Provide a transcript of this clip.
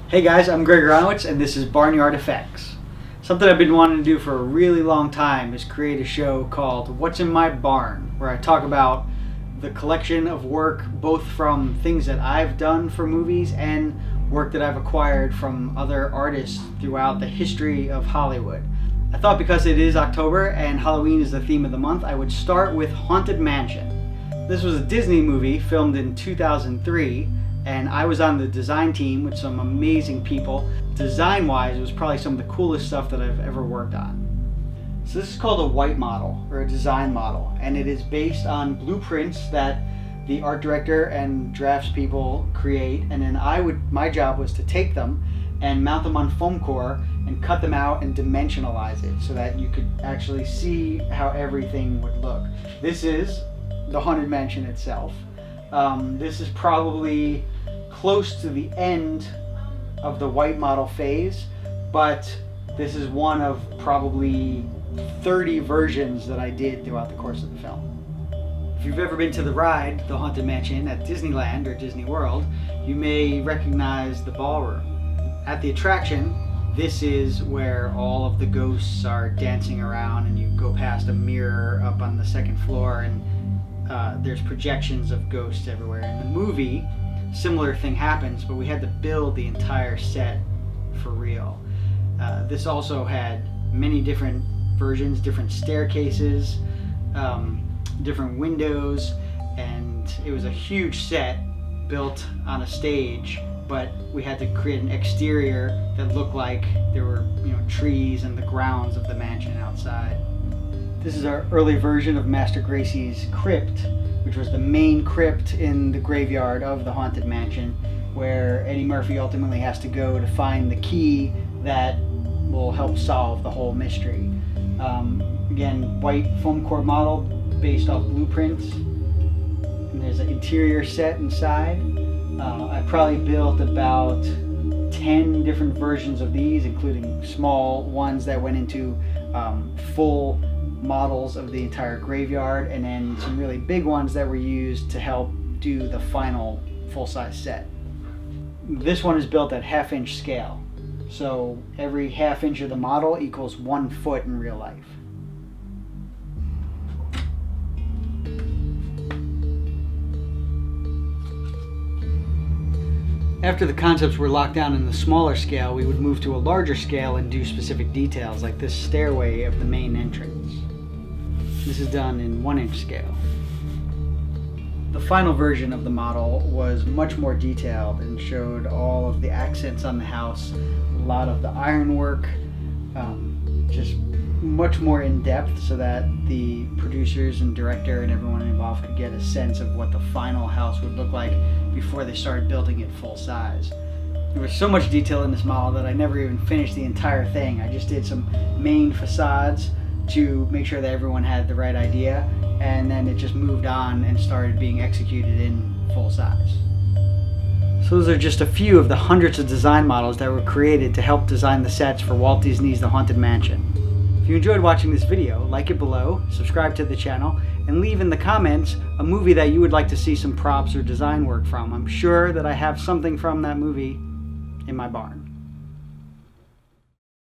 Hey guys, I'm Greg Aronowitz and this is Barnyard Effects. Something I've been wanting to do for a really long time is create a show called What's in My Barn, where I talk about the collection of work both from things that I've done for movies and work that I've acquired from other artists throughout the history of Hollywood. I thought because it is October and Halloween is the theme of the month, I would start with Haunted Mansion. This was a Disney movie filmed in 2003, and I was on the design team with some amazing people. Design-wise, it was probably some of the coolest stuff that I've ever worked on. So this is called a white model, or a design model, and it is based on blueprints that the art director and drafts people create, and then my job was to take them and mount them on foam core and cut them out and dimensionalize it so that you could actually see how everything would look. This is the Haunted Mansion itself. This is probably close to the end of the white model phase, but this is one of probably 30 versions that I did throughout the course of the film. If you've ever been to the ride, the Haunted Mansion at Disneyland or Disney World, you may recognize the ballroom. At the attraction, this is where all of the ghosts are dancing around, and you go past a mirror up on the second floor, and there's projections of ghosts everywhere. In the movie, similar thing happens, but we had to build the entire set for real. This also had many different versions, different staircases, different windows, and it was a huge set built on a stage, but we had to create an exterior that looked like there were, trees and the grounds of the mansion outside. This is our early version of Master Gracie's crypt, which was the main crypt in the graveyard of the Haunted Mansion, where Eddie Murphy ultimately has to go to find the key that will help solve the whole mystery. Again, white foam core model based off blueprints, and there's an interior set inside. I probably built about 10 different versions of these, including small ones that went into full models of the entire graveyard, and then some really big ones that were used to help do the final full-size set. This one is built at half-inch scale, so every half inch of the model equals 1 foot in real life. After the concepts were locked down in the smaller scale, we would move to a larger scale and do specific details, like this stairway of the main entrance. This is done in 1-inch scale. The final version of the model was much more detailed and showed all of the accents on the house, a lot of the ironwork, just much more in depth so that the producers and director and everyone involved could get a sense of what the final house would look like before they started building it full size. There was so much detail in this model that I never even finished the entire thing. I just did some main facades to make sure that everyone had the right idea, and then it just moved on and started being executed in full size. So those are just a few of the hundreds of design models that were created to help design the sets for Walt Disney's The Haunted Mansion. If you enjoyed watching this video, like it below, subscribe to the channel, and leave in the comments a movie that you would like to see some props or design work from. I'm sure that I have something from that movie in my barn.